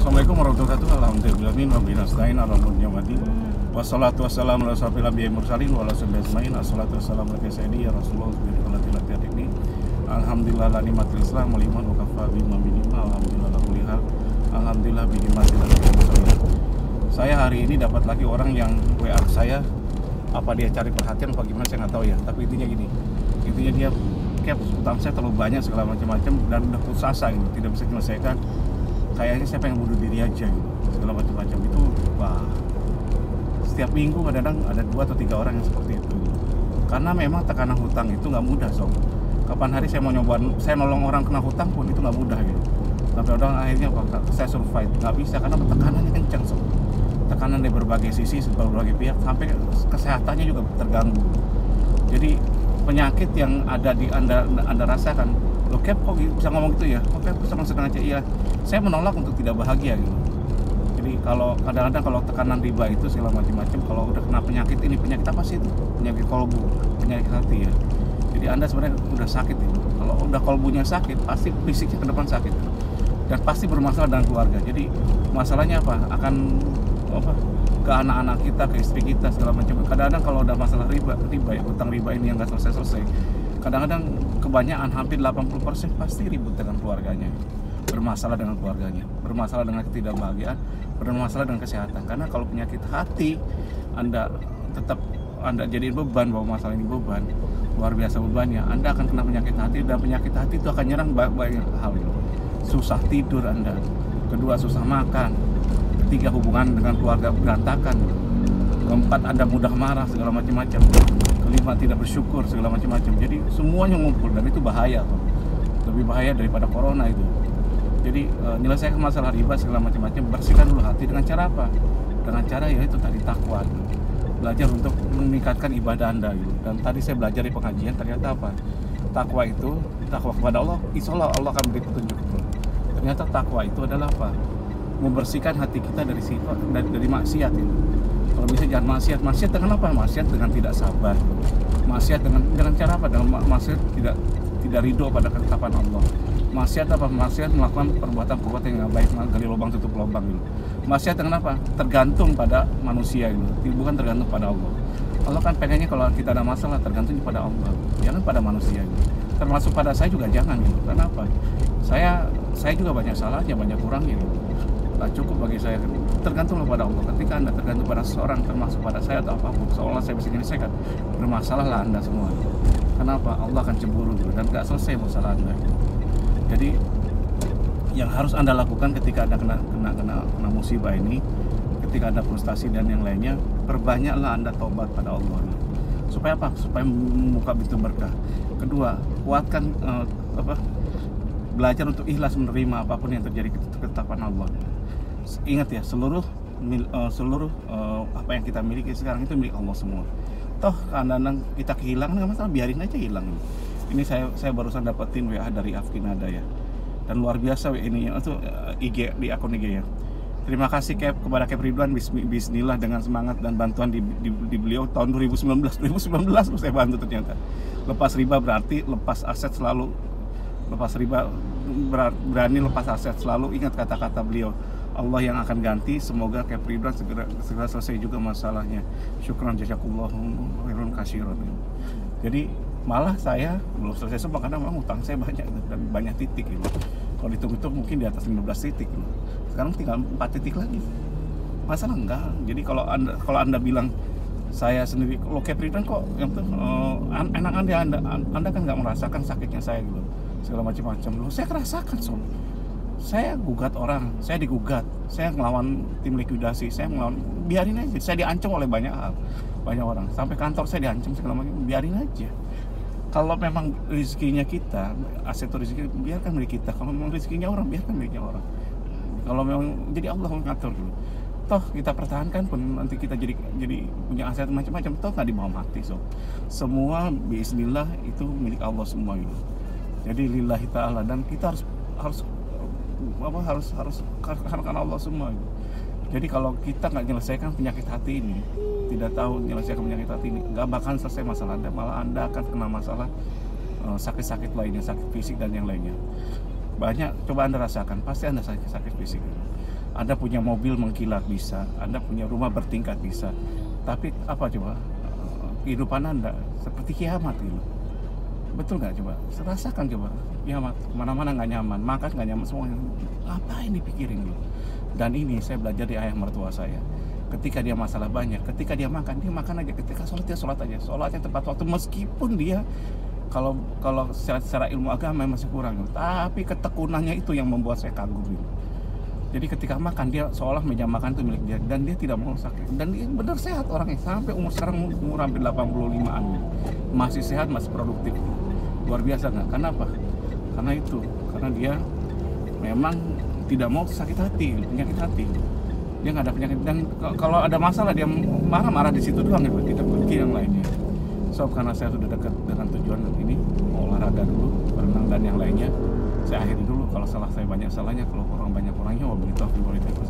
Assalamualaikum warahmatullahi wabarakatuh. Alhamdulillah wa bihi nasta'in ala umuri dunya. Wassalatu wassalamu ala asyrofil anbiya'i wal mursalin wa ala sahbihi ajmain. Assalatu wassalamu ala sayyidi ya Rasulullah ini. Alhamdulillah la nikmatul Islam wal iman wa kafa bima minima. Alhamdulillah la kulli hal. Alhamdulillah bi nikmatil Islam. Saya hari ini dapat lagi orang yang WA saya. Apa dia cari perhatian apa gimana saya nggak tahu ya. Tapi intinya gini. Intinya dia kayak utang saya terlalu banyak segala macam-macam dan udah putus asa gitu, tidak bisa menyelesaikan. Kayaknya saya pengen bunuh diri aja gitu, segala macam-macam itu. Wah, setiap minggu kadang-kadang ada 2 atau 3 orang yang seperti itu gitu. Karena memang tekanan hutang itu nggak mudah sob. Kapan hari saya mau nyoba, saya nolong orang kena hutang pun itu nggak mudah gitu. Sampai orang akhirnya saya survive, nggak bisa karena tekanannya kencang sob. Tekanan dari berbagai sisi, berbagai pihak, sampai kesehatannya juga terganggu. Jadi penyakit yang ada di anda rasakan. Loh Cap kok bisa ngomong gitu ya? Kok Cap senang-senang aja? Iya, saya menolak untuk tidak bahagia gitu. Jadi kalau kadang-kadang kalau tekanan riba itu segala macam-macam, kalau udah kena penyakit ini, penyakit apa sih itu? Penyakit kolbu, penyakit hati ya. Jadi anda sebenarnya udah sakit itu. Kalau udah kolbunya sakit, pasti fisiknya ke depan sakit dan pasti bermasalah dengan keluarga. Jadi masalahnya apa? Akan ke anak-anak kita, ke istri kita segala macam. Kadang-kadang kalau udah masalah riba ya, utang riba ini yang nggak selesai. Kadang-kadang kebanyakan hampir 80% pasti ribut dengan keluarganya, bermasalah dengan keluarganya, bermasalah dengan ketidakbahagiaan, bermasalah dengan kesehatan. Karena kalau penyakit hati anda jadi beban, bahwa masalah ini beban, luar biasa bebannya, anda akan kena penyakit hati, dan penyakit hati itu akan nyerang banyak hal itu. Susah tidur anda, kedua susah makan, ketiga hubungan dengan keluarga berantakan, keempat anda mudah marah segala macam-macam, kelima tidak bersyukur segala macam-macam. Jadi semuanya ngumpul dan itu bahaya tuh. Lebih bahaya daripada corona itu. Jadi menyelesaikan masalah riba segala macam-macam, bersihkan dulu hati dengan cara apa? Dengan cara yaitu tadi takwa gitu. Belajar untuk meningkatkan ibadah anda gitu. Dan tadi saya belajar di pengajian ternyata apa? Takwa itu, takwa kepada Allah, insyaallah Allah akan beri petunjuk itu. Ternyata takwa itu adalah apa? Membersihkan hati kita dari sifat dari maksiat itu. Kalau bisa jangan maksiat dengan apa? Maksiat dengan tidak sabar, maksiat dengan cara apa? Dengan maksiat tidak ridho pada ketetapan Allah. Maksiat apa? Maksiat melakukan perbuatan yang baik, gali lubang tutup lubang gitu. Maksiat dengan apa? Tergantung pada manusia gitu, bukan tergantung pada Allah. Allah kan pengennya kalau kita ada masalah tergantung pada Allah, jangan pada manusia gitu. Termasuk pada saya juga jangan gitu. Kenapa? Saya juga banyak salahnya, banyak kurangnya gitu. Tak cukup bagi saya, tergantung pada Allah. Ketika anda tergantung pada seseorang, termasuk pada saya atau apapun, seolah saya bisa menyelesaikan, bermasalahlah anda semua. Kenapa? Allah akan cemburu gitu, dan gak selesai masalah anda. Jadi yang harus anda lakukan ketika anda kena musibah ini, ketika ada frustasi dan yang lainnya, perbanyaklah anda tobat pada Allah gitu. Supaya apa? Supaya membuka pintu berkah. Kedua, kuatkan belajar untuk ikhlas menerima apapun yang terjadi ketetapan Allah. Ingat ya, seluruh apa yang kita miliki sekarang itu milik Allah semua. Toh kadang-kadang kita kehilangan, nggak masalah, biarin aja hilang. Ini saya barusan dapetin WA dari Afkinada ya, dan luar biasa WA ini itu IG di akun IG ya. Terima kasih Cap, kepada Cap Ridwan, bismillah dengan semangat dan bantuan di beliau tahun 2019 saya bantu ternyata. Lepas riba berarti lepas aset selalu. Lepas riba berani lepas aset selalu. Ingat kata-kata beliau, Allah yang akan ganti. Semoga Cap Ridwan segera selesai juga masalahnya. Syukran jazakumullah khairan katsiran. Jadi malah saya belum selesai semua karena memang utang saya banyak dan banyak titik gitu. Kalau dihitung-hitung mungkin di atas 15 titik gitu. Sekarang tinggal 4 titik lagi. Masalah enggak. Jadi kalau anda bilang saya sendiri, kalau Cap Ridwan kok enak anda kan nggak merasakan sakitnya saya gitu, segala macam-macam. Loh, saya rasakan sob. Saya gugat orang, saya digugat, saya ngelawan tim likuidasi, saya ngelawan, biarin aja. Saya diancam oleh banyak orang, sampai kantor saya diancam segala macam, biarin aja. Kalau memang rezekinya kita, aset rezeki biarkan milik kita. Kalau memang rezekinya orang, biarkan miliknya orang. Kalau memang jadi Allah mengatur dulu. Toh kita pertahankan pun nanti kita jadi punya aset macam-macam, toh nggak dibawa mati sob. Semua bismillah itu milik Allah semua gitu. Jadi lillahi ta'ala, dan kita harus karena Allah semua gitu. Jadi kalau kita nggak menyelesaikan penyakit hati ini, tidak tahu menyelesaikan penyakit hati ini, nggak bakal selesai masalah anda, malah anda akan kena masalah sakit-sakit lainnya, sakit fisik dan yang lainnya. Banyak, coba anda rasakan, pasti anda sakit fisik. Anda punya mobil mengkilat bisa, Anda punya rumah bertingkat bisa, tapi apa coba, kehidupan Anda seperti kiamat gitu. Betul nggak coba? Rasakan coba, kiamat, kemana-mana nggak nyaman, makan nggak nyaman, semuanya. Ngapain dipikirin gitu? Dan ini saya belajar di ayah mertua saya. Ketika dia masalah banyak, ketika dia makan aja. Ketika sholat dia sholat aja, sholatnya tepat waktu, meskipun dia kalau kalau secara ilmu agama masih kurang, tapi ketekunannya itu yang membuat saya kagum gitu. Jadi ketika makan dia seolah meja makan itu milik dia, dan dia tidak mau sakit, dan dia benar sehat orangnya sampai umur sekarang umur hampir 85an, masih sehat, masih produktif. Luar biasa nggak? Kenapa? Karena dia memang tidak mau sakit hati, penyakit hati. Dia nggak ada penyakit, dan kalau ada masalah dia marah-marah di situ doang ya, kita pergi yang lainnya. So karena saya sudah dekat dengan tujuan ini, mau olahraga dulu, berenang dan yang lainnya, saya akhiri dulu. Kalau salah saya banyak salahnya, kalau kurang banyak kurangnya. Wabillahi taufiq wal hidayah.